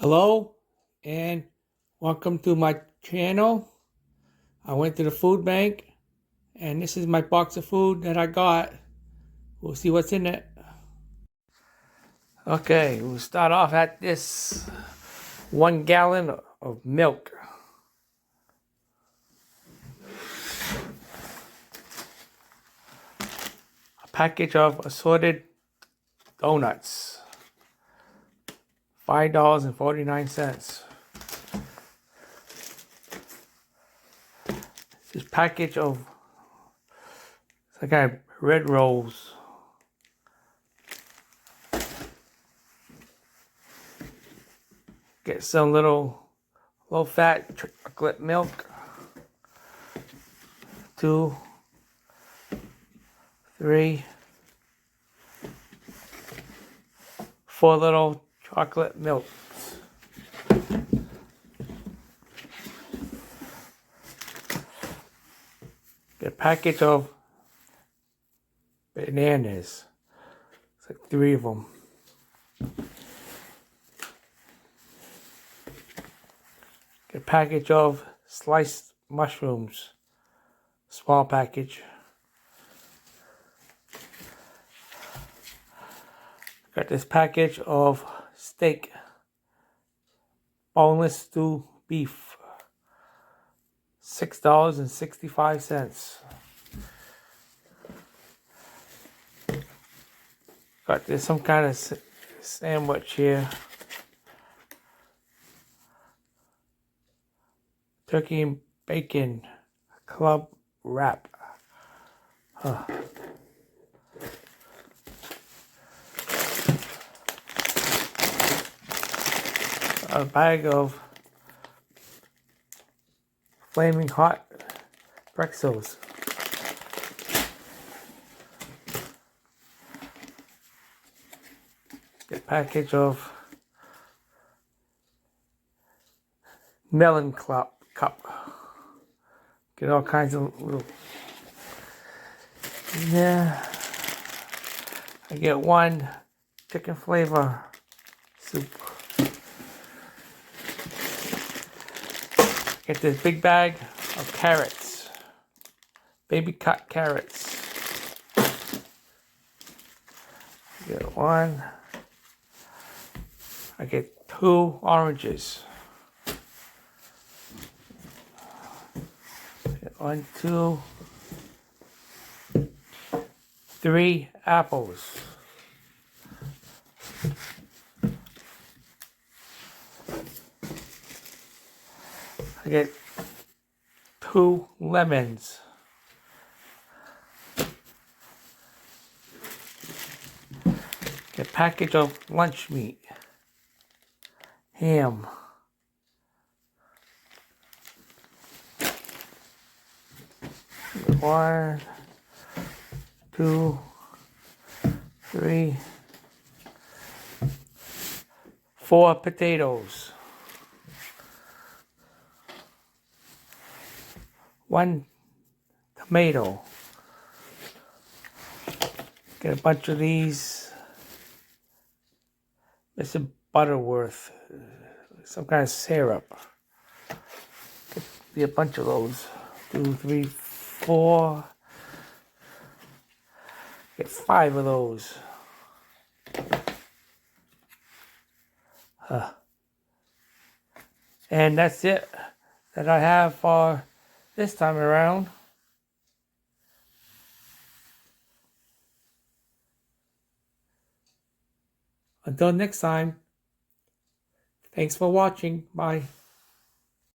Hello and welcome to my channel. I went to the food bank and this is my box of food that I got. We'll see what's in it. Okay, we'll start off at this 1 gallon of milk. A package of assorted donuts. $5.49. This package of some kind of red rolls. Get some little low-fat chocolate milk. 2, 3, 4 little chocolate milks. Get a package of bananas. It's like 3 of them. Get a package of sliced mushrooms. Small package. Got this package of steak. Boneless stew beef. $6.65. Got this some kind of sandwich here. Turkey and bacon club wrap. A bag of flaming hot pretzels. A package of melon cup. Get all kinds of little. Yeah. I get 1 chicken flavor soup. Get this big bag of carrots. Baby cut carrots. Get 1. I get 2 oranges. Get 1, 2, 3 apples. I get 2 lemons. Get a package of lunch meat. Ham. Get 1, 2, 3, 4 potatoes. 1 tomato. Get a bunch of these. Mr. Butterworth. Some kind of syrup. Get a bunch of those. 2, 3, 4. Get 5 of those. And that's it that I have for this time around. Until next time, thanks for watching. Bye.